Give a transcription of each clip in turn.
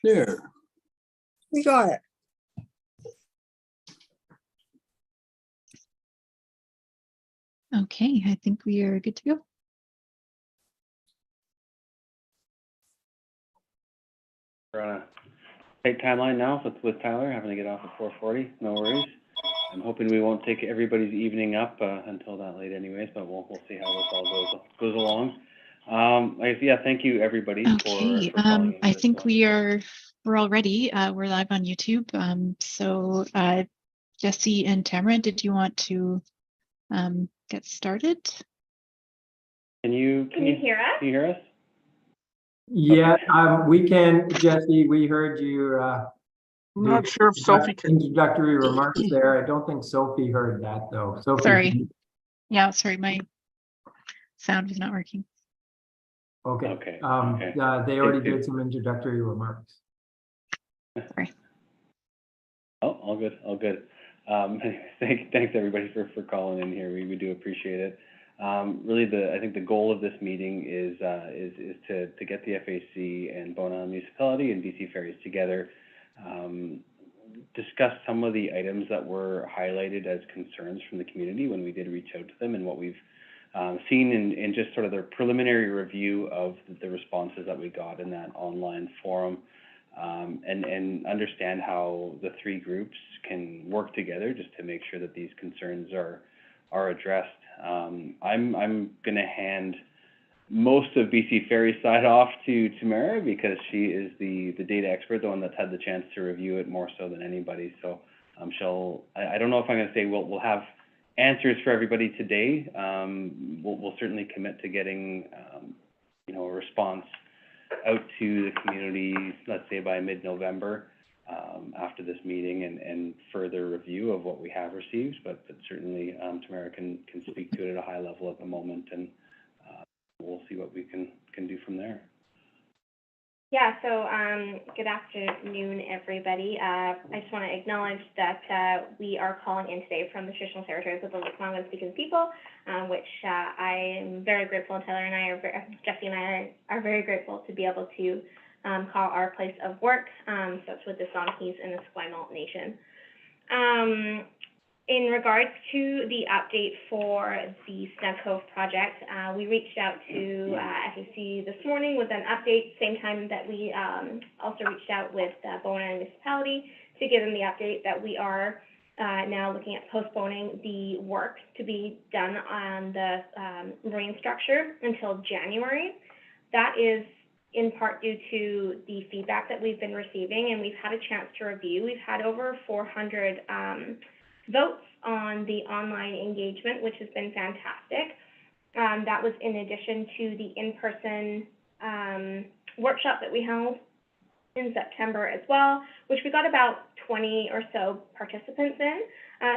There. We got it. Okay, I think we are good to go. We're on a tight timeline now with Tyler having to get off at 4:40. No worries. I'm hoping we won't take everybody's evening up until that late, anyways. But we'll see how this all goes along. Yeah, thank you everybody Okay, for calling in I this think one. we're all ready. We're live on YouTube. So Jesse and Tamara, did you want to get started? Can you hear us? Can you hear us? Yeah, we can, Jesse. We heard you. I'm not sure if Sophie can. Introductory remarks there. I don't think Sophie heard that though. Sophie, Sorry. Yeah, sorry, my sound was not working. Okay. Okay. They already did some introductory remarks. Sorry. Oh, all good, all good. Thanks everybody for calling in here. We do appreciate it. Really, I think the goal of this meeting is to get the FAC and Bona Municipality and BC Ferries together, discuss some of the items that were highlighted as concerns from the community when we did reach out to them, and what we've seen in just sort of their preliminary review of the responses that we got in that online forum, and understand how the three groups can work together just to make sure that these concerns are addressed. I'm going to hand most of BC Ferry side off to Tamara because she is the data expert, the one that's had the chance to review it more so than anybody. So I don't know if I'm going to say we'll have answers for everybody today. We'll certainly commit to getting a response out to the community, let's say by mid-November, after this meeting, and further review of what we have received, but certainly Tamara can speak to it at a high level at the moment, and we'll see what we can do from there. Yeah, so good afternoon, everybody. I just want to acknowledge that we are calling in today from the traditional territories of the Lekwungen speaking people, which I am very grateful, and Taylor and I Jesse and I are very grateful to be able to call our place of work. So it's with the Songhees and the Esquimalt Nation. In regards to the update for the Snug Co project, we reached out to FAC this morning with an update, same time that we also reached out with Bona Municipality to give them the update that we are now looking at postponing the work to be done on the marine structure until January. That is in part due to the feedback that we've been receiving, and we've had a chance to review. We've had over 400 votes on the online engagement, which has been fantastic. That was in addition to the in-person workshop that we held in September as well, which we got about 20 or so participants in.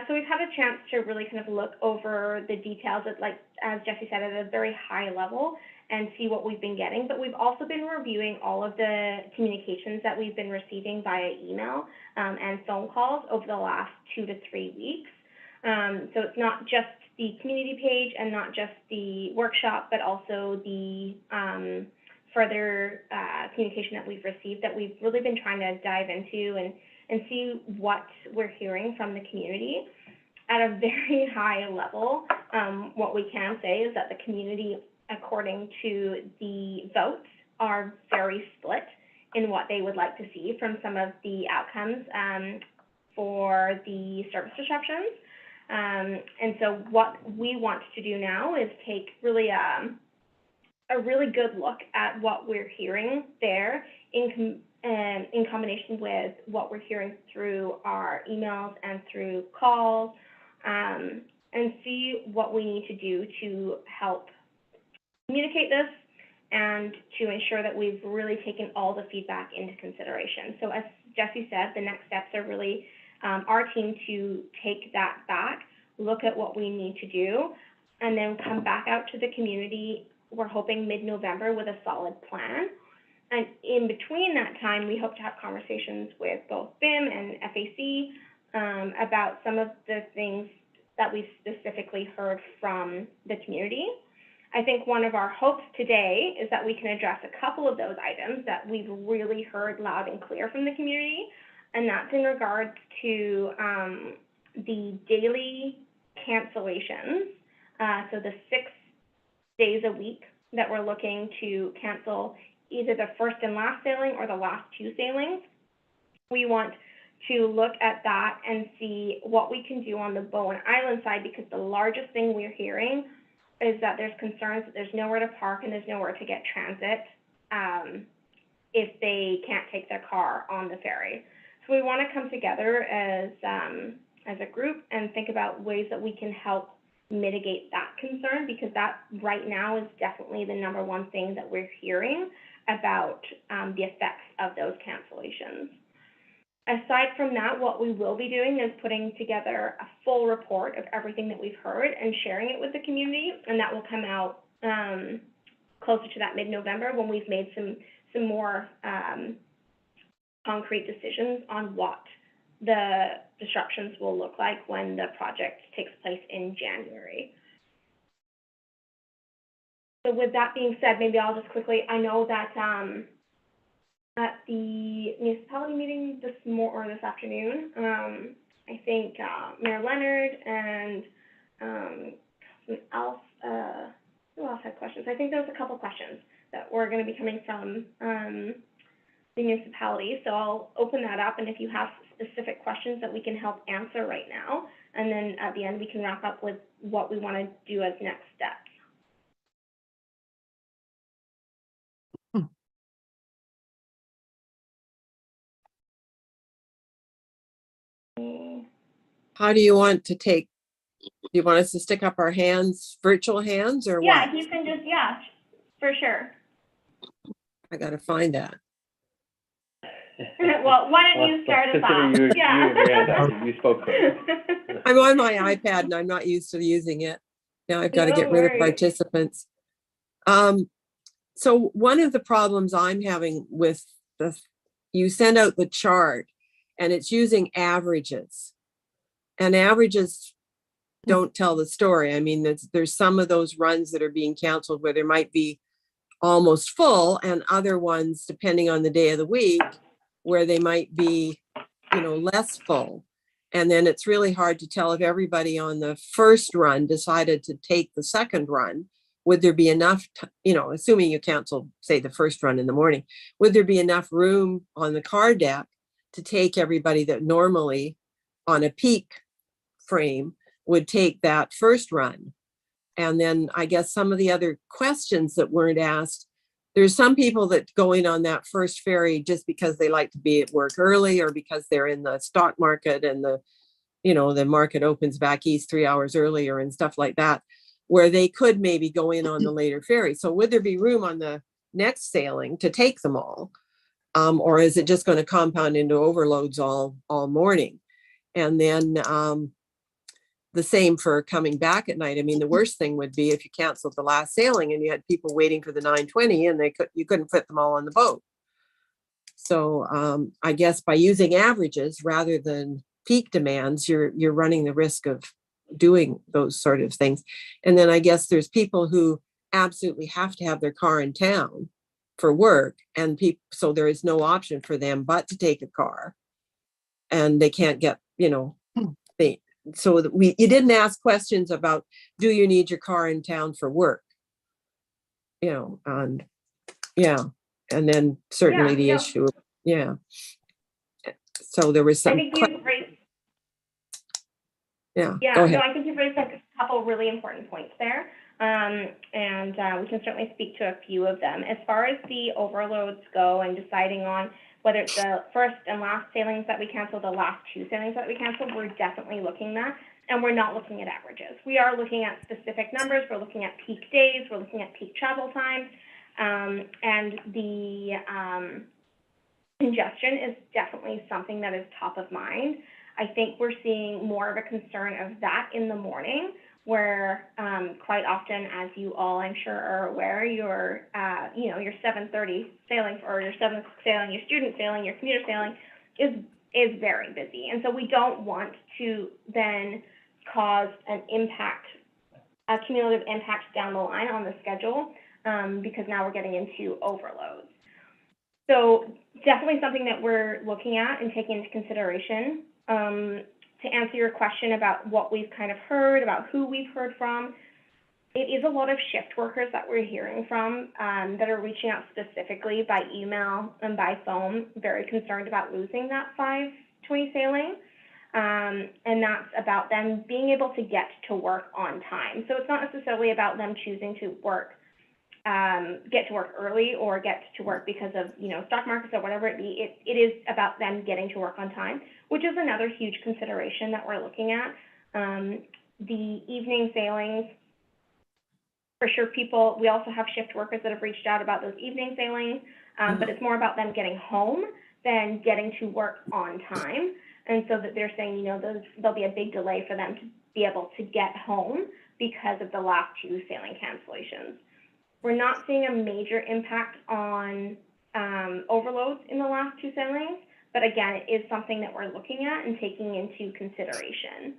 So we've had a chance to really kind of look over the details at, like, as Jesse said, at a very high level and see what we've been getting. But we've also been reviewing all of the communications that we've been receiving via email and phone calls over the last 2 to 3 weeks. So it's not just the community page and not just the workshop, but also the further communication that we've received that we've really been trying to dive into and see what we're hearing from the community. At a very high level, what we can say is that the community, according to the votes, are very split in what they would like to see from some of the outcomes for the service disruptions. And so what we want to do now is take really a really good look at what we're hearing there in combination with what we're hearing through our emails and through calls, and see what we need to do to help communicate this and to ensure that we've really taken all the feedback into consideration. So as Jesse said, the next steps are really our team to take that back, look at what we need to do, and then come back out to the community, we're hoping mid-November, with a solid plan. And in between that time, we hope to have conversations with both BIM and FAC about some of the things that we've specifically heard from the community. I think one of our hopes today is that we can address a couple of those items that we've really heard loud and clear from the community, and that's in regards to the daily cancellations, so the 6 days a week that we're looking to cancel either the first and last sailing or the last 2 sailings. We want to look at that and see what we can do on the Bowen Island side, because the largest thing we're hearing is that there's concerns that there's nowhere to park and there's nowhere to get transit if they can't take their car on the ferry. So we want to come together as a group and think about ways that we can help mitigate that concern, because that right now is definitely the number one thing that we're hearing about the effects of those cancellations. Aside from that, what we will be doing is putting together a full report of everything that we've heard and sharing it with the community, and that will come out closer to that mid-November when we've made some more concrete decisions on what the disruptions will look like when the project takes place in January. So with that being said, maybe I'll just quickly, I know that at the municipality meeting this afternoon, I think Mayor Leonard and who else had questions? I think there was a couple questions that were going to be coming from the municipality. So I'll open that up, and if you have specific questions that we can help answer right now, and then at the end we can wrap up with what we want to do as next steps. How do you want to take, do you want us to stick up our hands, virtual hands, or Yeah, what? you can just, yeah, for sure. I gotta find that. Well, why don't you start us off? You spoke first. I'm on my iPad and I'm not used to using it. Now I've got to get rid of participants. So one of the problems I'm having with you send out the chart and it's using averages, and averages don't tell the story. I mean, there's some of those runs that are being canceled where there might be almost full, and other ones, depending on the day of the week, where they might be, less full. And then it's really hard to tell if everybody on the first run decided to take the second run. Would there be enough, assuming you cancel, say, the first run in the morning, would there be enough room on the car deck to take everybody that normally on a peak frame would take that first run? And then I guess some of the other questions that weren't asked, there's some people that go in on that first ferry just because they like to be at work early, or because they're in the stock market and the market opens back east 3 hours earlier and stuff like that, where they could maybe go in on the later ferry. So would there be room on the next sailing to take them all? Or is it just going to compound into overloads all morning? And then the same for coming back at night. I mean, the worst thing would be if you canceled the last sailing and you had people waiting for the 9:20 and you couldn't fit them all on the boat. So I guess by using averages rather than peak demands, you're running the risk of doing those sort of things. And then I guess there's people who absolutely have to have their car in town for work, and so there is no option for them but to take a car, and they can't get, so you didn't ask questions about, do you need your car in town for work? And then certainly the issue, So there was some. I think you've raised, go ahead. No, I think you've raised a couple really important points there. And we can certainly speak to a few of them. As far as the overloads go and deciding on whether it's the first and last sailings that we cancel, the last 2 sailings that we cancel, we're definitely looking at, and we're not looking at averages. We are looking at specific numbers. We're looking at peak days. We're looking at peak travel times. And the congestion is definitely something that is top of mind. I think we're seeing more of a concern of that in the morning, where quite often, as you all I'm sure are aware, your 7:30 sailing, or your 7 o'clock sailing, your student sailing, your commuter sailing is very busy. And so we don't want to then cause an impact cumulative impacts down the line on the schedule, because now we're getting into overloads. So definitely something that we're looking at and taking into consideration. To answer your question about what we've kind of heard, about who we've heard from, it is a lot of shift workers that we're hearing from that are reaching out specifically by email and by phone, very concerned about losing that 5:20 sailing. And that's about them being able to get to work on time. So it's not necessarily about them choosing to work, get to work early or get to work because of, you know, stock markets or whatever it be. It is about them getting to work on time, which is another huge consideration that we're looking at. The evening sailings, for sure, we also have shift workers that have reached out about those evening sailings, but it's more about them getting home than getting to work on time. And so that they're saying, you know, there'll be a big delay for them to be able to get home because of the last 2 sailing cancellations. We're not seeing a major impact on overloads in the last 2 sailings, but again, it is something that we're looking at and taking into consideration.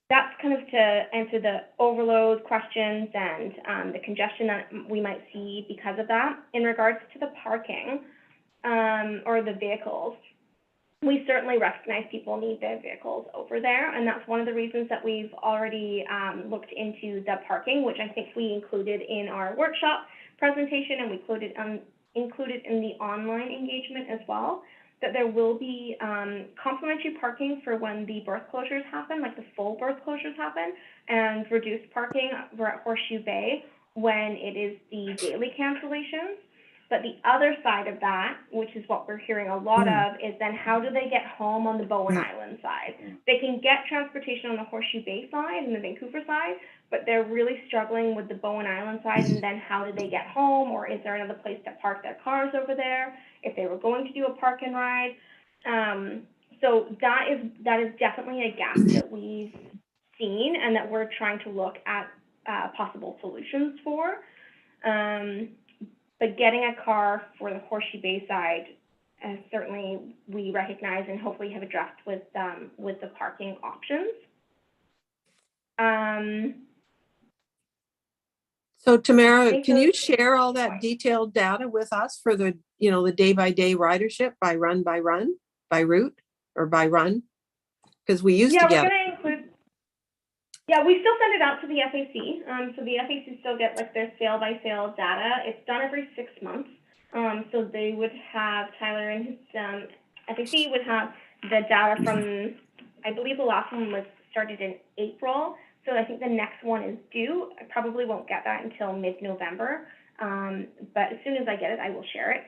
That's kind of to answer the overload questions and the congestion that we might see because of that. In regards to the parking or the vehicles, we certainly recognize people need their vehicles over there, and that's one of the reasons that we've already looked into the parking, which I think we included in our workshop presentation, and we included in the online engagement as well, that there will be complimentary parking for when the berth closures happen, like the full berth closures happen, and reduced parking over at Horseshoe Bay when it is the daily cancellations. But the other side of that, which is what we're hearing a lot of, is then how do they get home on the Bowen Island side? They can get transportation on the Horseshoe Bay side and the Vancouver side, but they're really struggling with the Bowen Island side, and then how do they get home, or is there another place to park their cars over there if they were going to do a park and ride? So that is definitely a gap that we've seen and that we're trying to look at possible solutions for. But getting a car for the Horseshoe Bay side, certainly we recognize and hopefully have addressed with the parking options. So Tamara, think can you those- share all that detailed data with us for the, you know, the day-by-day ridership by run, by route, or by run? Because we used to we're get. going to include. Yeah, we still send it out to the FAC. So the FAC still get like their sail by sail data. It's done every 6 months. So they would have, Tyler and his FAC would have the data from, I believe the last one was started in April. So I think the next one is due. I probably won't get that until mid-November. But as soon as I get it, I will share it.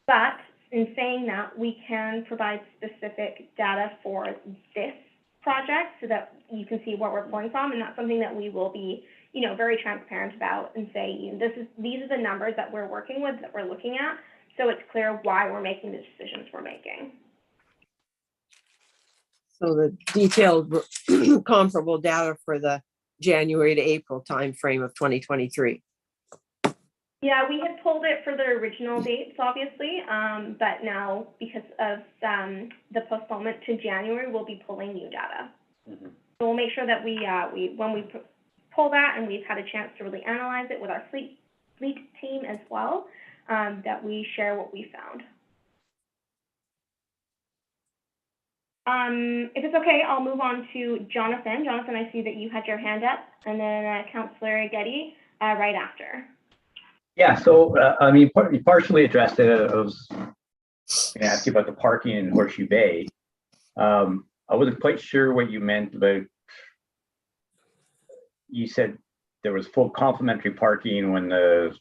But in saying that, we can provide specific data for this project so that you can see where we're pulling from, and that's something that we will be, you know, very transparent about and say, you know, these are the numbers that we're working with, that we're looking at, so it's clear why we're making the decisions we're making. So the detailed comparable data for the January to April timeframe of 2023. Yeah, we had pulled it for the original dates, obviously, but now because of the postponement to January, we'll be pulling new data. So we'll make sure that when we pull that and we've had a chance to really analyze it with our fleet team as well, that we share what we found. If it's okay, I'll move on to Jonathan. Jonathan, I see that you had your hand up, and then Councillor Getty right after. Yeah, so I mean, you partially addressed it. I was going to ask you about the parking in Horseshoe Bay. I wasn't quite sure what you meant about. You said there was full complimentary parking when the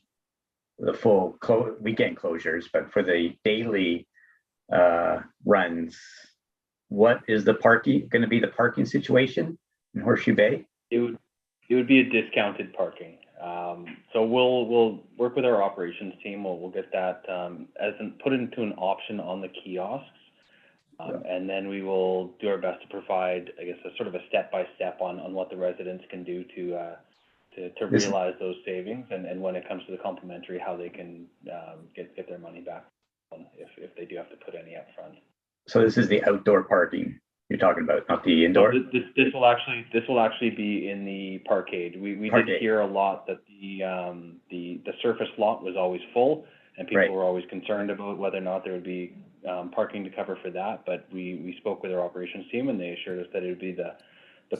full weekend closures, but for the daily runs, what is the parking going to be? The parking situation in Horseshoe Bay? It would be a discounted parking. So we'll work with our operations team. We'll get that put into an option on the kiosks, and then we will do our best to provide, I guess, a sort of a step-by-step on what the residents can do to realize those savings, and when it comes to the complimentary, how they can get their money back if they do have to put any up front. So this is the outdoor parking. you're talking about, not the indoor? So this will actually be in the parkade. We did Parkade. hear a lot that the surface lot was always full, and people Right. were always concerned about whether or not there would be parking to cover for that. But we spoke with our operations team, and they assured us that it would be the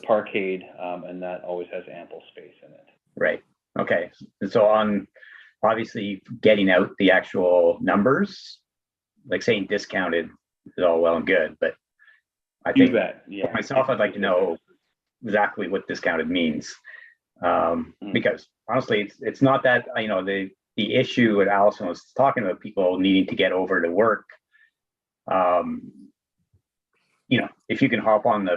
parkade, and that always has ample space in it. Right. Okay. So on obviously getting out the actual numbers, like saying discounted is all well and good, but I You think bet. Yeah. myself, I'd like to know exactly what discounted means. Because honestly, it's not that, the issue that Allison was talking about, people needing to get over to work. If you can hop on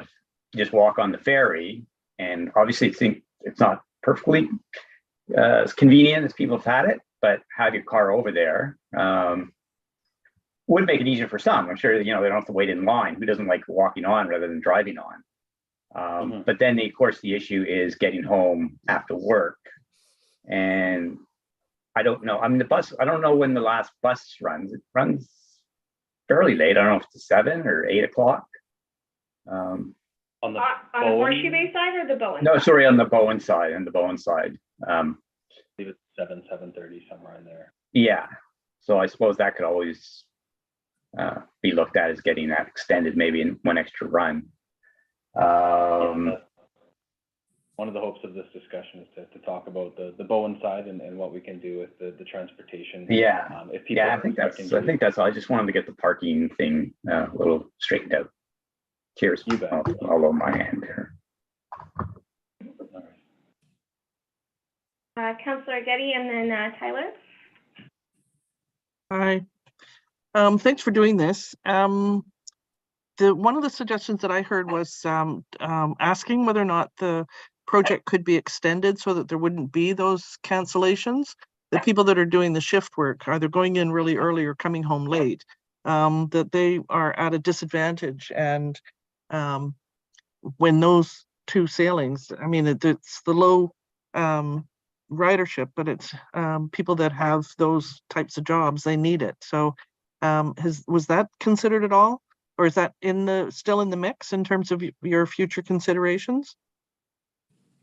just walk on the ferry, and obviously it's not perfectly as convenient as people have had it, but have your car over there would make it easier for some. I'm sure, they don't have to wait in line. Who doesn't like walking on rather than driving on? But then, of course, the issue is getting home after work. And I don't know. I mean, the bus, I don't know when the last bus runs. It runs fairly late. I don't know if it's 7 or 8 o'clock. On the On the Horseshoe Bay side or the Bowen? No, side? sorry, on the Bowen side. I believe it's 7:30, somewhere in there. Yeah. So I suppose that could always be looked at as getting that extended, maybe in one extra run. One of the hopes of this discussion is to talk about the Bowen side and what we can do with the transportation. Yeah. If people I think that's all. I just wanted to get the parking thing a little straightened out. Cheers. You bet. I'll lower my hand here. All right. Councillor Getty and then Tyler. Hi. Thanks for doing this. One of the suggestions that I heard was asking whether or not the project could be extended so that there wouldn't be those cancellations. The people that are doing the shift work, either going in really early or coming home late, that they are at a disadvantage. And when those two sailings, I mean, it's the low ridership, but it's people that have those types of jobs, they need it. So was that considered at all? Or is that still in the mix in terms of your future considerations?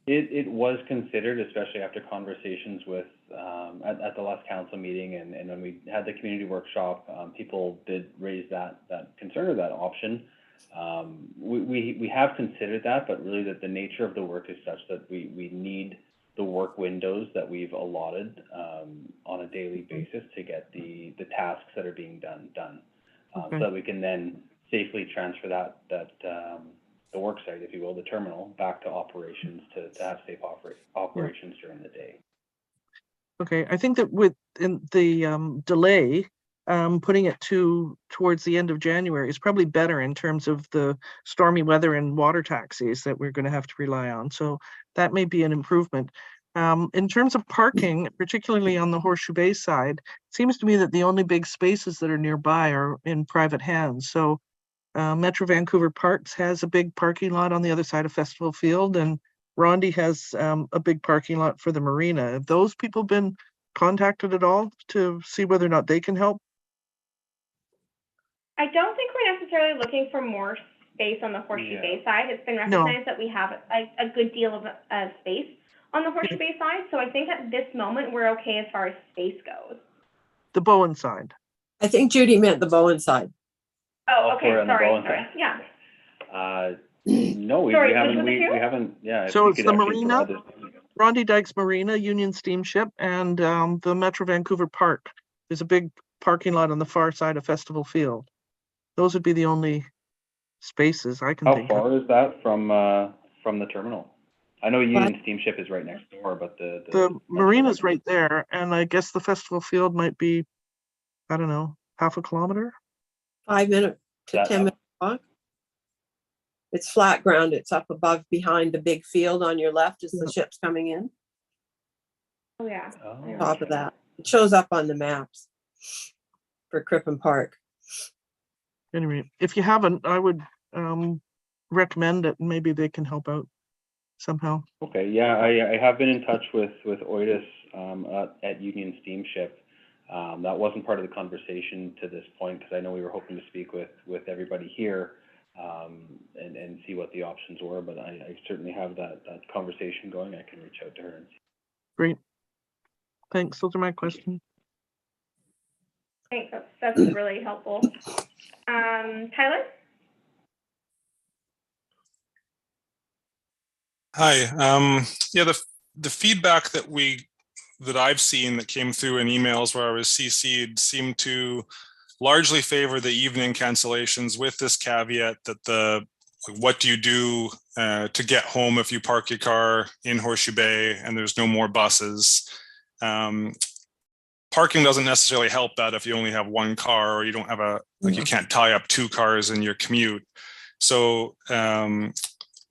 It was considered, especially after conversations with at the last council meeting, and when we had the community workshop, people did raise that concern or that option. We have considered that, but really that the nature of the work is such that we need the work windows that we've allotted on a daily basis to get the tasks that are being done, so that we can then safely transfer the work site, if you will, the terminal, back to operations to have safe operations during the day. Okay, I think that with the delay, putting it towards the end of January is probably better in terms of the stormy weather and water taxis that we're going to have to rely on. So that may be an improvement. In terms of parking, particularly on the Horseshoe Bay side, it seems to me that the only big spaces that are nearby are in private hands. So Metro Vancouver Parks has a big parking lot on the other side of Festival Field, and Rondi has a big parking lot for the marina. Have those people been contacted at all to see whether or not they can help? I don't think we're necessarily looking for more space on the Horseshoe Bay side. It's been recognized that we have a good deal of space on the Horseshoe Bay side. So I think at this moment, we're okay as far as space goes. The Bowen side. I think Judy meant the Bowen side. Oh, okay, sorry. Yeah. No, we haven't. Yeah. So it's the marina, Rondi Dykes Marina, Union Steamship, and the Metro Vancouver Park. There's a big parking lot on the far side of Festival Field. Those would be the only spaces I can think of. How far is that from the terminal? I know Union Steamship is right next door, but the marina's right there, and I guess the Festival Field might be, I don't know, half a kilometer? 5 minute to 10 minute walk. It's flat ground. It's up above behind the big field on your left as the ship's coming in. Oh, yeah. Top of that. It shows up on the maps for Crippen Park. Anyway, if you haven't, I would recommend it. Maybe they can help out somehow. Okay, yeah, I have been in touch with Oitis at Union Steamship. That wasn't part of the conversation to this point, because I know we were hoping to speak with everybody here. and see what the options were. But I certainly have that conversation going. I can reach out to her and see. Great. Thanks. Those are my questions. Thanks. That's really helpful. Tyler? Hi. Yeah, the feedback that I've seen that came through in emails where I was CC'd seemed to largely favor the evening cancellations, with this caveat that what do you do to get home if you park your car in Horseshoe Bay and there's no more buses? Parking doesn't necessarily help that if you only have one car, or you don't have you can't tie up two cars in your commute. So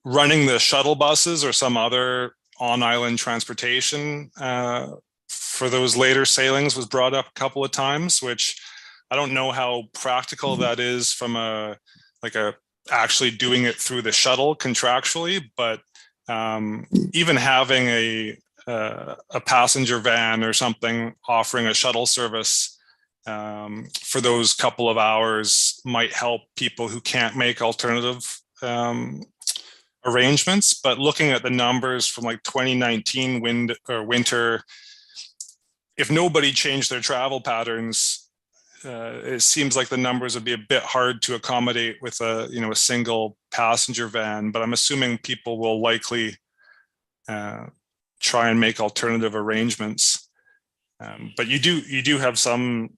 running the shuttle buses or some other on-island transportation for those later sailings was brought up a couple of times, which I don't know how practical that is from actually doing it through the shuttle contractually, but even having a passenger van or something offering a shuttle service for those couple of hours might help people who can't make alternative arrangements. But looking at the numbers from like 2019 winter, if nobody changed their travel patterns, it seems like the numbers would be a bit hard to accommodate with a single passenger van. But I'm assuming people will likely try and make alternative arrangements. But you do have some,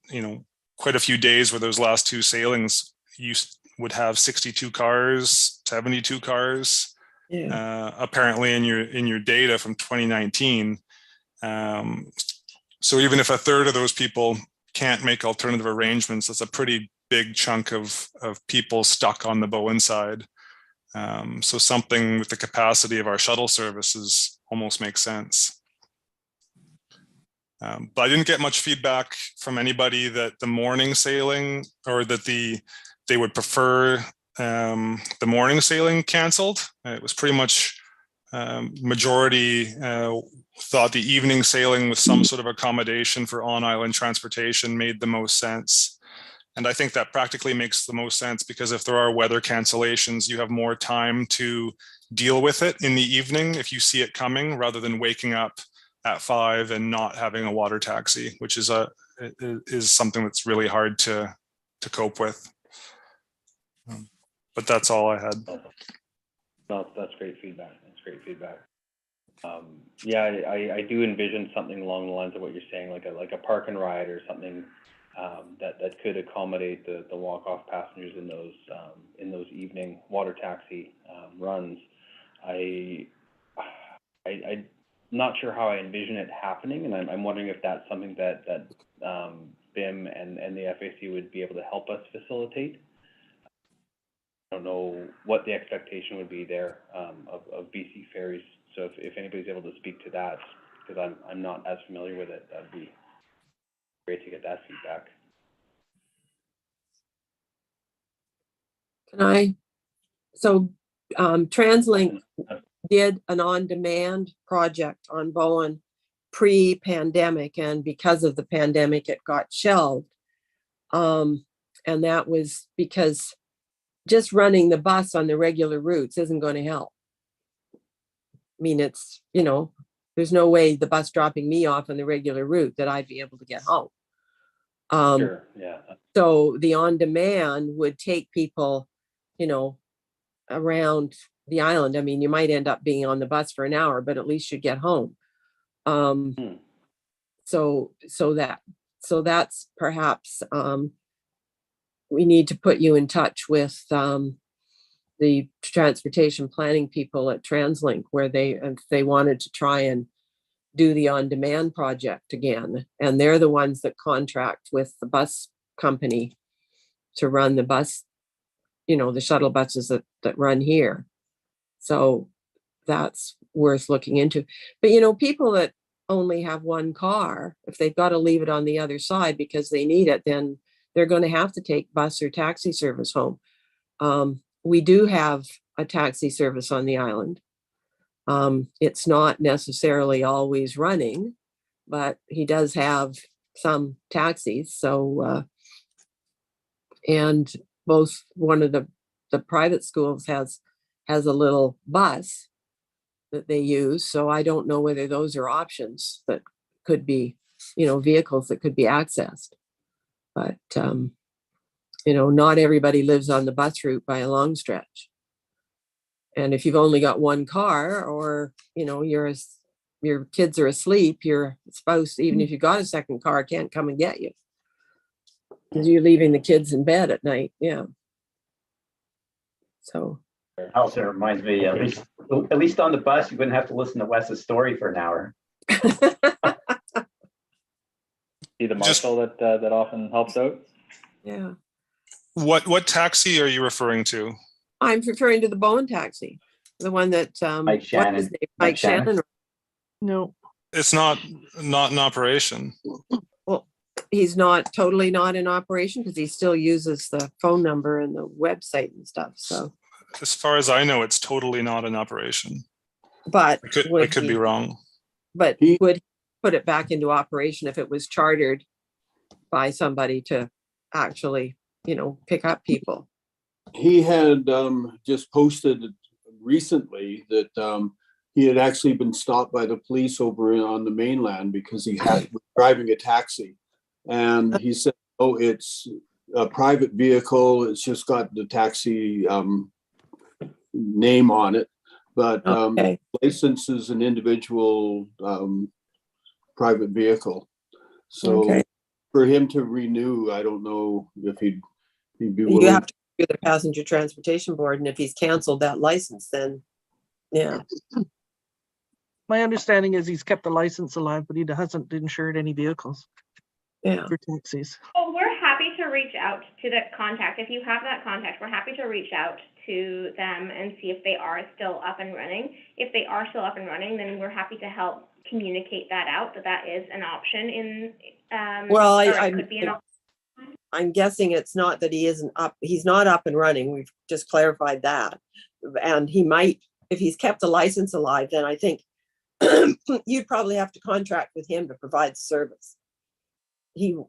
quite a few days where those last two sailings, you would have 62 cars, 72 cars, apparently in your data from 2019. So even if a third of those people can't make alternative arrangements, that's a pretty big chunk of people stuck on the Bowen side. So something with the capacity of our shuttle services almost makes sense. But I didn't get much feedback from anybody that the morning sailing, or that they would prefer the morning sailing canceled. It was pretty much majority thought the evening sailing with some sort of accommodation for on-island transportation made the most sense. And I think that practically makes the most sense, because if there are weather cancellations, you have more time to deal with it in the evening if you see it coming, rather than waking up at 5 and not having a water taxi, which is something that's really hard to cope with. But that's all I had. No, that's great feedback. That's great feedback. Yeah, I do envision something along the lines of what you're saying, like a park and ride or something that could accommodate the walk-off passengers in those evening water taxi runs. I'm not sure how I envision it happening, and I'm wondering if that's something that BIM and the FAC would be able to help us facilitate. I don't know what the expectation would be there of BC Ferries. So if anybody's able to speak to that, because I'm not as familiar with it, that'd be great to get that feedback. So TransLink did an on-demand project on Bowen pre-pandemic, and because of the pandemic, it got shelved. And that was because just running the bus on the regular routes isn't going to help. I mean, it's, there's no way the bus dropping me off on the regular route that I'd be able to get home. Sure, yeah. So the on-demand would take people, around the island. I mean, you might end up being on the bus for an hour, but at least you get home. So that's perhaps, we need to put you in touch with the transportation planning people at TransLink, where if they wanted to try and do the on-demand project again. And they're the ones that contract with the bus company to run the bus, the shuttle buses that run here. So that's worth looking into. But, people that only have one car, if they've got to leave it on the other side because they need it, then they're going to have to take bus or taxi service home. We do have a taxi service on the island. It's not necessarily always running, but he does have some taxis. So, and both one of the the private schools has a little bus that they use. So I don't know whether those are options that could be, vehicles that could be accessed. But, not everybody lives on the bus route by a long stretch. And if you've only got one car, or, your kids are asleep, your spouse, even if you got a second car, can't come and get you because you're leaving the kids in bed at night. Yeah. So. Also reminds me, at least on the bus, you wouldn't have to listen to Wes's story for an hour. See the marshal that often helps out. Yeah. What taxi are you referring to? I'm referring to the Bowen taxi, the one that Mike Shannon. what's his name? Mike Mike Shannon. No, It's not in operation. Well, he's totally not in operation because he still uses the phone number and the website and stuff. So, As far as I know, it's totally not in operation. but I could be wrong. But would he put it back into operation if it was chartered by somebody to actually, pick up people? He had just posted recently that he had actually been stopped by the police over on the mainland because he was driving a taxi. And he said, oh, it's a private vehicle. It's just got the taxi name on it. But license is an individual private vehicle. So for him to renew, I don't know if he'd be willing. You have to do the Passenger Transportation Board, and if he's canceled that license, then yeah. my understanding is he's kept the license alive, but he hasn't insured any vehicles for taxis. Well, we're happy to reach out to the contact. If you have that contact, we're happy to reach out to them and see if they are still up and running. If they are still up and running, then we're happy to help communicate that out, that is an option in, well, could be an option. I'm guessing it's not that he isn't up. He's not up and running. We've just clarified that. And he might, if he's kept the license alive, then I think you'd probably have to contract with him to provide the service.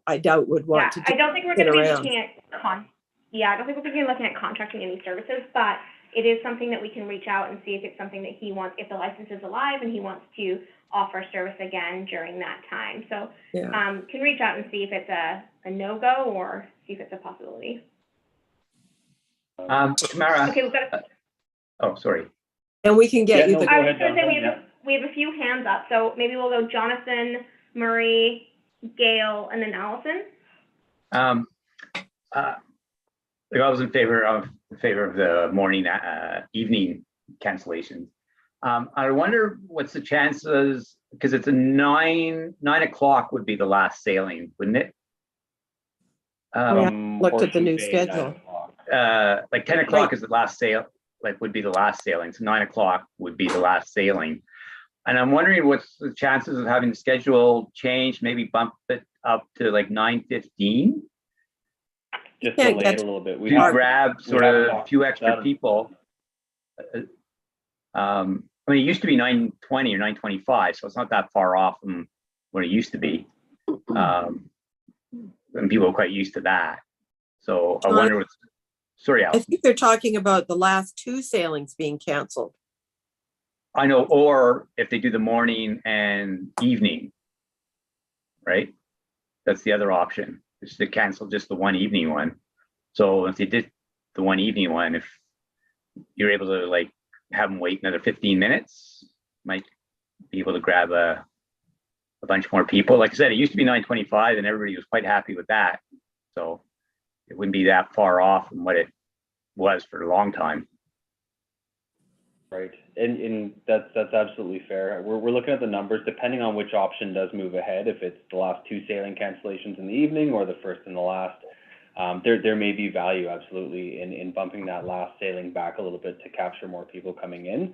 I doubt would want to. I don't think we're going to be looking at I don't think we're going to be looking at contracting any services, but it is something that we can reach out and see if it's something that he wants, if the license is alive and he wants to offer service again during that time. So can reach out and see if it's a no-go or see if it's a possibility. Tamara. Okay, we've got Oh, sorry. And we can get you I was going to say we have a few hands up, so maybe we'll go Jonathan, Murray, Gail, and then Allison. I was in favor of the morning, evening cancellations. I wonder what's the chances, because it's a 9 o'clock would be the last sailing, wouldn't it? Looked at the new schedule. Like 10 o'clock is the last sail, would be the last sailing. So 9 o'clock would be the last sailing. And I'm wondering what's the chances of having the schedule changed, maybe bump it up to 9:15? Just delay it a little bit. We grab sort of a few extra people. I mean, it used to be 9:20 or 9:25, so it's not that far off from what it used to be. And people are quite used to that. So I wonder what's, sorry, Al. I think they're talking about the last 2 sailings being canceled. I know, or if they do the morning and evening, right? That's the other option, is to cancel just the one evening one. So if they did the one evening one, if you're able to have them wait another 15 minutes, might be able to grab a bunch more people. Like I said, it used to be 9:25 and everybody was quite happy with that. So it wouldn't be that far off from what it was for a long time. Right, and that's absolutely fair. We're looking at the numbers, depending on which option does move ahead. If it's the last 2 sailing cancellations in the evening or the first and the last, there may be value absolutely in bumping that last sailing back a little bit to capture more people coming in.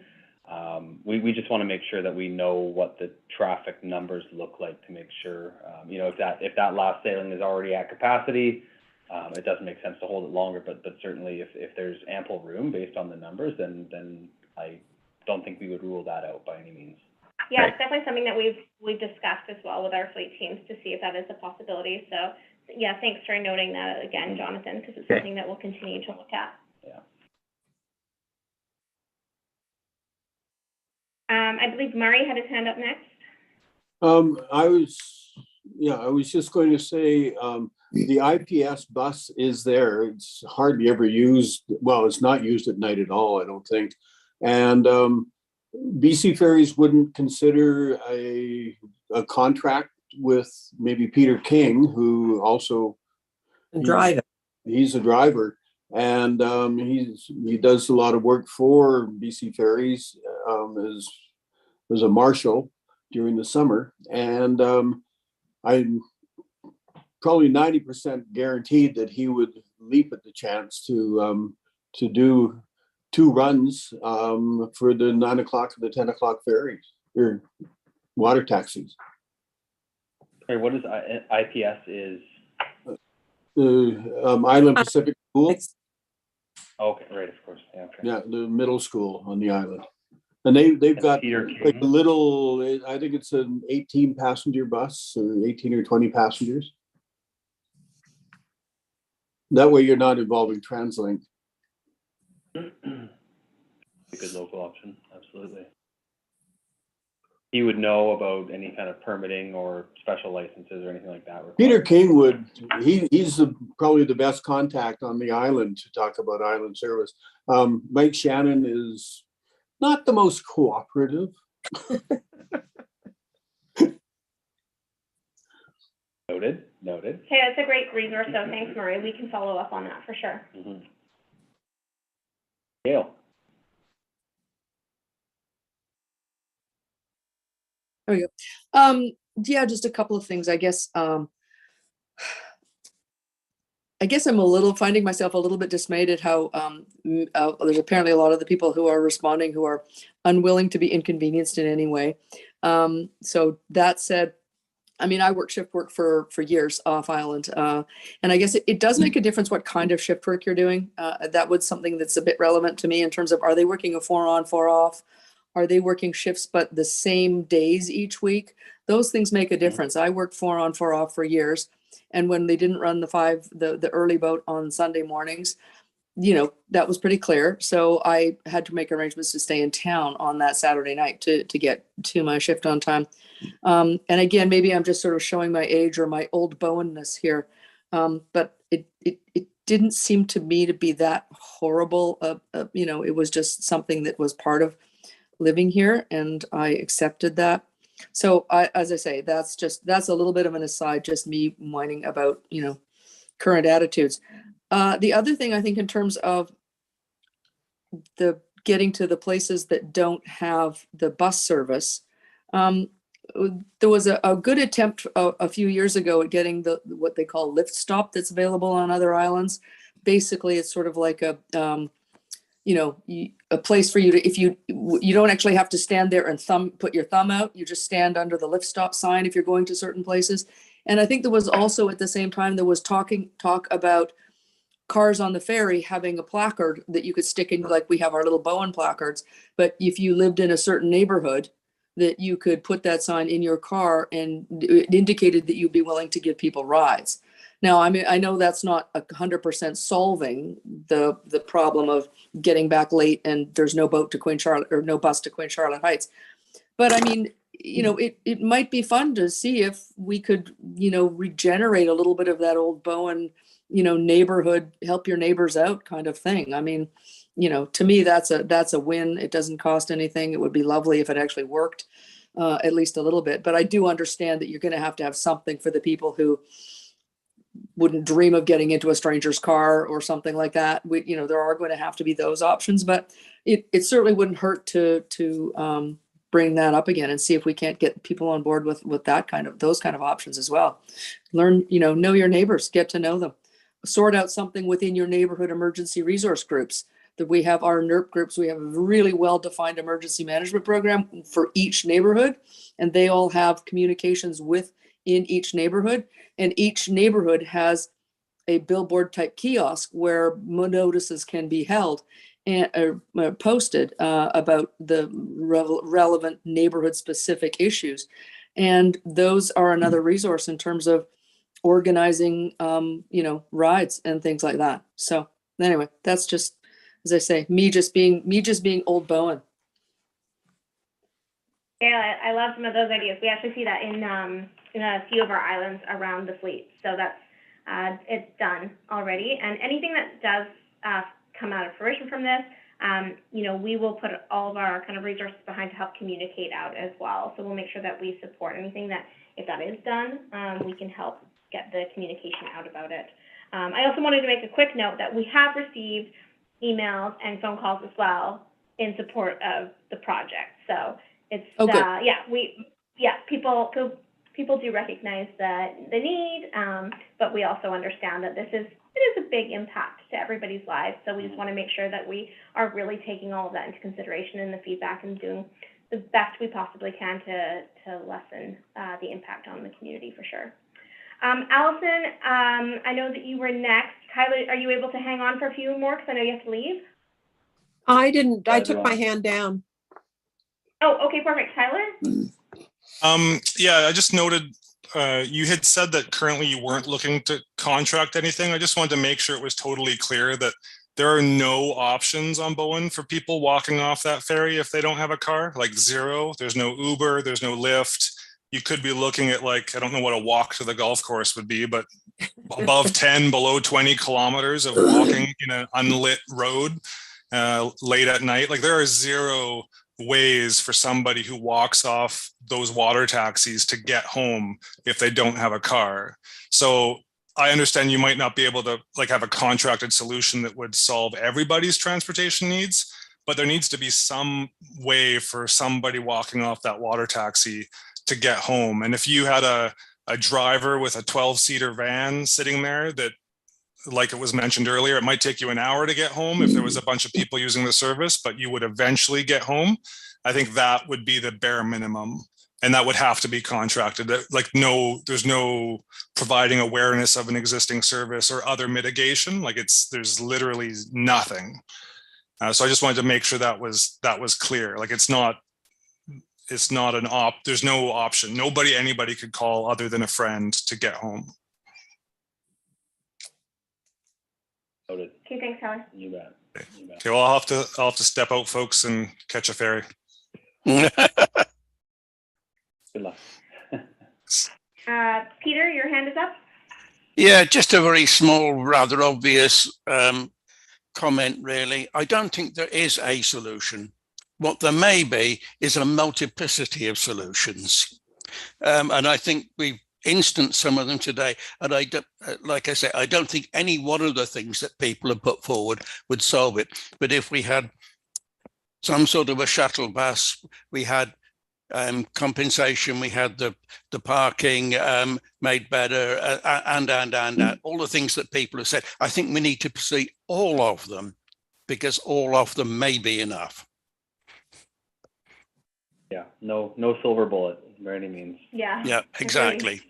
We just want to make sure that we know what the traffic numbers look like to make sure, if that last sailing is already at capacity, it doesn't make sense to hold it longer. But certainly, if there's ample room based on the numbers, then I don't think we would rule that out by any means. Yeah, it's definitely something that we've discussed as well with our fleet teams to see if that is a possibility. So yeah, thanks for noting that again, Jonathan, because it's something that we'll continue to look at. Yeah. I believe Murray had his hand up next. I was just going to say, the IPS bus is there. It's hardly ever used. Well, it's not used at night at all, I don't think. And BC Ferries wouldn't consider a contract with maybe Peter King, who also Drive it. he's a driver, and he does a lot of work for BC Ferries as a marshal during the summer, and I'm probably 90% guaranteed that he would leap at the chance to do 2 runs for the 9 o'clock and the 10 o'clock ferries or water taxis. Sorry, what is IPS is? Island Pacific School. Okay, right, of course. Yeah, okay. Yeah, the middle school on the island. And they've got Peter like King? a little, I think it's an 18 passenger bus or 18 or 20 passengers. That way you're not involving TransLink. A good local option, absolutely. He would know about any kind of permitting or special licenses or anything like that. Peter King would, he's probably the best contact on the island to talk about island service. Mike Shannon is not the most cooperative. Noted. Okay, that's a great resource, so thanks, Murray. We can follow up on that for sure. Mm-hmm. Gail. There we go. Yeah, just a couple of things. I guess I'm finding myself a little bit dismayed at how there's apparently a lot of the people who are responding who are unwilling to be inconvenienced in any way. So that said, I mean, I work shift work for years off island, and I guess it does make a difference what kind of shift work you're doing. That was something that's a bit relevant to me in terms of, are they working a 4 on 4 off? Are they working shifts but the same days each week? Those things make a difference. I worked 4 on 4 off for years, and when they didn't run the early boat on Sunday mornings, that was pretty clear. So I had to make arrangements to stay in town on that Saturday night to get to my shift on time. And again, maybe I'm just sort of showing my age or my old Bowenness here, but it didn't seem to me to be that horrible. It was just something that was part of living here, and I accepted that. So as I say, that's a little bit of an aside, just me whining about, current attitudes. The other thing I think in terms of the getting to the places that don't have the bus service, there was a good attempt a few years ago at getting what they call lift stop that's available on other islands. Basically, it's sort of like a place for you to, if you don't actually have to stand there and put your thumb out, you just stand under the lift stop sign if you're going to certain places. And I think there was also at the same time, there was talk about cars on the ferry having a placard that you could stick in, like we have our little Bowen placards, but if you lived in a certain neighborhood, that you could put that sign in your car, and it indicated that you'd be willing to give people rides. Now, I mean, I know that's not 100% solving the problem of getting back late and there's no boat to Queen Charlotte or no bus to Queen Charlotte Heights. But I mean, it might be fun to see if we could, regenerate a little bit of that old Bowen, neighborhood, help your neighbors out kind of thing. I mean, to me, that's a win. It doesn't cost anything. It would be lovely if it actually worked, at least a little bit. But I do understand that you're going to have something for the people who wouldn't dream of getting into a stranger's car or something like that. There are going to have to be those options, but it certainly wouldn't hurt to bring that up again and see if we can't get people on board with those kind of options as well. Learn, know your neighbors, get to know them, sort out something within your neighborhood emergency resource groups. That we have our NERP groups. We have a really well-defined emergency management program for each neighborhood, and they all have communications within each neighborhood, and each neighborhood has a billboard type kiosk where notices can be held and posted about the relevant neighborhood specific issues. And those are another resource in terms of organizing, rides and things like that. So anyway, that's just, as I say, me just being old Bowen. Yeah, I love some of those ideas. We actually see that in a few of our islands around the fleet. So that's it's done already. And anything that does come out of fruition from this, you know, we will put all of our kind of resources behind to help communicate out as well. So we'll make sure that we support anything that, if that is done, we can help get the communication out about it. I also wanted to make a quick note that we have received emails and phone calls as well in support of the project. So it's, people do recognize the need, but we also understand that it is a big impact to everybody's lives. So we just want to make sure that we are really taking all of that into consideration in the feedback and doing the best we possibly can to lessen the impact on the community for sure. Allison, I know that you were next. Tyler, are you able to hang on for a few more? Because I know you have to leave. I didn't, I took my hand down. Oh, okay, perfect. Tyler? Yeah, I just noted you had said that currently you weren't looking to contract anything. I just wanted to make sure it was totally clear that there are no options on Bowen for people walking off that ferry if they don't have a car, like zero. There's no Uber, there's no Lyft. You could be looking at, like, I don't know what a walk to the golf course would be, but above 10, below 20 kilometers of walking in an unlit road late at night. Like, there are zero ways for somebody who walks off those water taxis to get home if they don't have a car. So I understand you might not be able to, like, have a contracted solution that would solve everybody's transportation needs, but there needs to be some way for somebody walking off that water taxi to get home. And if you had a driver with a 12-seater van sitting there that, like it was mentioned earlier, it might take you an hour to get home if there was a bunch of people using the service, but you would eventually get home. I think that would be the bare minimum. And that would have to be contracted. Like, there's no providing awareness of an existing service or other mitigation. Like, there's literally nothing. So I just wanted to make sure that was clear. Like, there's no option. Anybody could call other than a friend to get home. Okay, thanks, Tyler. You bet. Okay, well, I'll have to step out, folks, and catch a ferry. Good luck. Peter, your hand is up. Yeah, just a very small, rather obvious comment, really. I don't think there is a solution. What there may be is a multiplicity of solutions. And I think we've instanced some of them today. And like I say, I don't think any one of the things that people have put forward would solve it. But if we had some sort of a shuttle bus, we had compensation, we had the parking made better, and all the things that people have said, I think we need to pursue all of them, because all of them may be enough. Yeah, no silver bullet by any means. Yeah, exactly.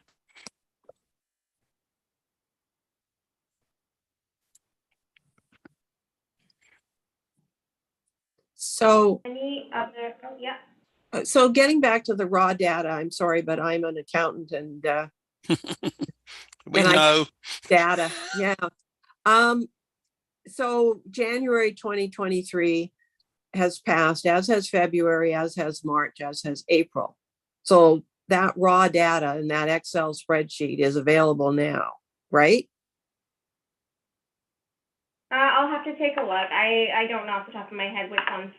So, any other? Oh, yeah. So getting back to the raw data, I'm sorry, but I'm an accountant and we know data. Yeah. So January 2023 has passed, as has February, as has March, as has April. So that raw data in that Excel spreadsheet is available now, right? I'll have to take a look. I don't know off the top of my head which ones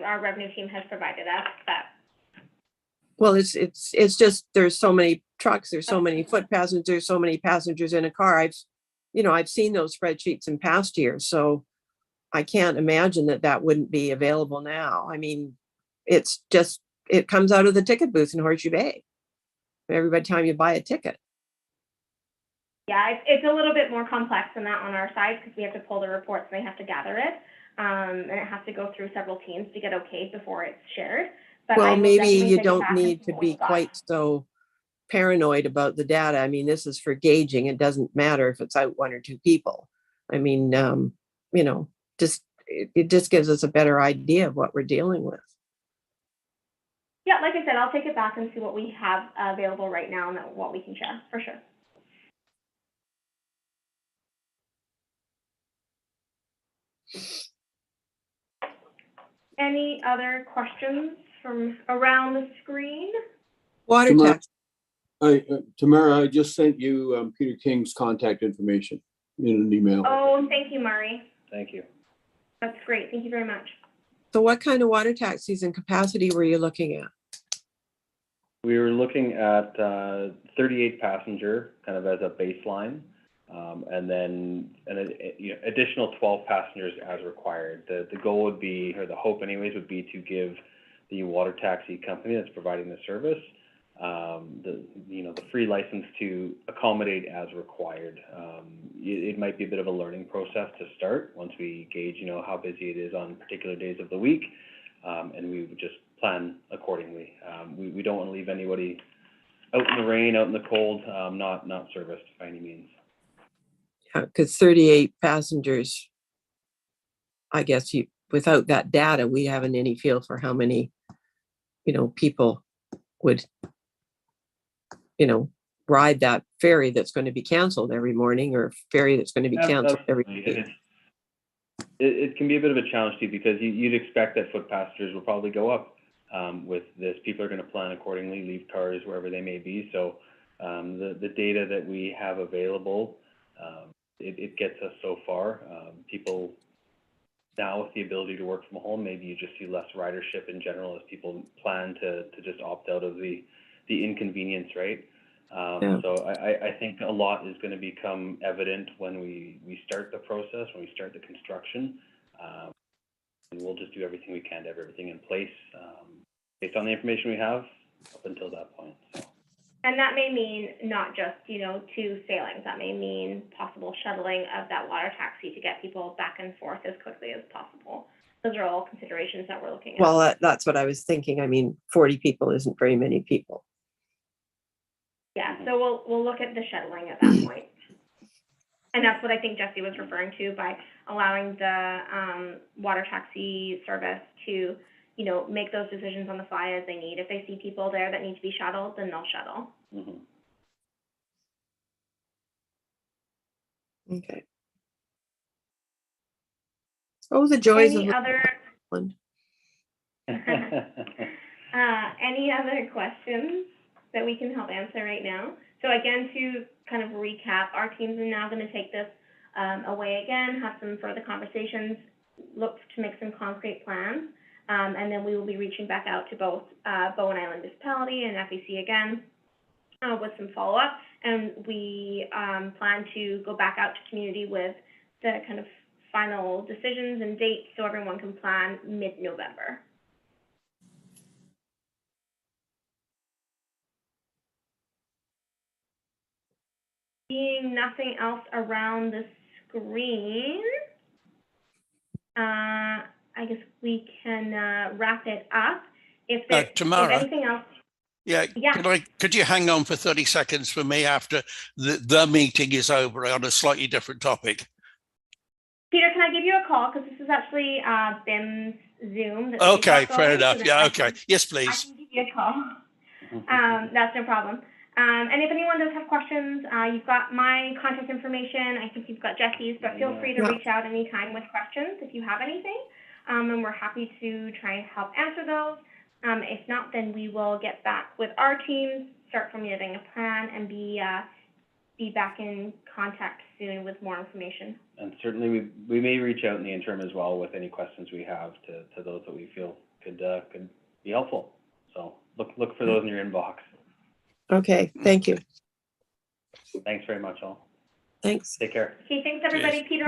our revenue team has provided us, but. Well, it's just, there's so many trucks, there's so many foot passengers, there's so many passengers in a car. I've seen those spreadsheets in past years, so I can't imagine that wouldn't be available now. I mean, it comes out of the ticket booth in Horseshoe Bay every time you buy a ticket. Yeah, it's a little bit more complex than that on our side, because we have to pull the reports and they have to gather it, and it has to go through several teams to get okay before it's shared. But well, maybe you don't need to be quite so paranoid about the data. I mean, this is for gauging. It doesn't matter if it's out one or two people. I mean, it just gives us a better idea of what we're dealing with. Yeah, like I said, I'll take it back and see what we have available right now and what we can share, for sure. Any other questions from around the screen. Water Tamara- tax. Tamara, I just sent you Peter King's contact information in an email. Oh, thank you, Murray. Thank you. That's great. Thank you very much. So what kind of water taxis and capacity were you looking at? We were looking at 38 passenger kind of as a baseline, and then additional 12 passengers as required. The goal would be, or the hope anyways, would be to give the water taxi company that's providing the service the free license to accommodate as required. It might be a bit of a learning process to start once we gauge, how busy it is on particular days of the week, and we would just plan accordingly. We don't want to leave anybody out in the rain, out in the cold, not serviced by any means. Yeah, because 38 passengers, I guess without that data, we haven't any feel for how many, people would, ride that ferry that's going to be canceled every morning, or ferry that's going to be canceled every day. It can be a bit of a challenge too, because you'd expect that foot passengers will probably go up with this. People are going to plan accordingly, leave cars wherever they may be. So the data that we have available, it gets us so far. People now with the ability to work from home, maybe you just see less ridership in general as people plan to just opt out of the inconvenience, right? So I think a lot is going to become evident when we start the process, when we start the construction. And we'll just do everything we can to have everything in place based on the information we have up until that point. So. And that may mean not just, 2 sailings. That may mean possible shuttling of that water taxi to get people back and forth as quickly as possible. Those are all considerations that we're looking at. Well, that's what I was thinking. I mean, 40 people isn't very many people. Yeah, so we'll look at the shuttling at that point. And that's what I think Jesse was referring to by allowing the water taxi service to, make those decisions on the fly as they need. If they see people there that need to be shuttled, then they'll shuttle. Mm-hmm. Okay. Oh, the joys Any of other one. any other questions that we can help answer right now? So again, to kind of recap, our teams are now going to take this away again, have some further conversations, look to make some concrete plans, and then we will be reaching back out to both Bowen Island Municipality and FAC again with some follow-up. And we plan to go back out to community with the kind of final decisions and dates so everyone can plan mid-November. Seeing nothing else around the screen, I guess we can wrap it up. If Tamara, anything else. Yeah. Could you hang on for 30 seconds for me after the meeting is over on a slightly different topic? Peter, can I give you a call? Because this is actually BIM's Zoom. Okay, fair enough. Yeah, okay. Yes, please. I can give you a call. That's no problem. And if anyone does have questions, you've got my contact information. I think you've got Jesse's, but feel free to reach out anytime with questions if you have anything. And we're happy to try and help answer those. If not, then we will get back with our team, start formulating a plan, and be back in contact soon with more information. And certainly we may reach out in the interim as well with any questions we have to those that we feel could be helpful. So look for those in your inbox. Okay, thank you. Thanks very much, all. Thanks. Take care. Okay, thanks everybody. Cheers. Peter.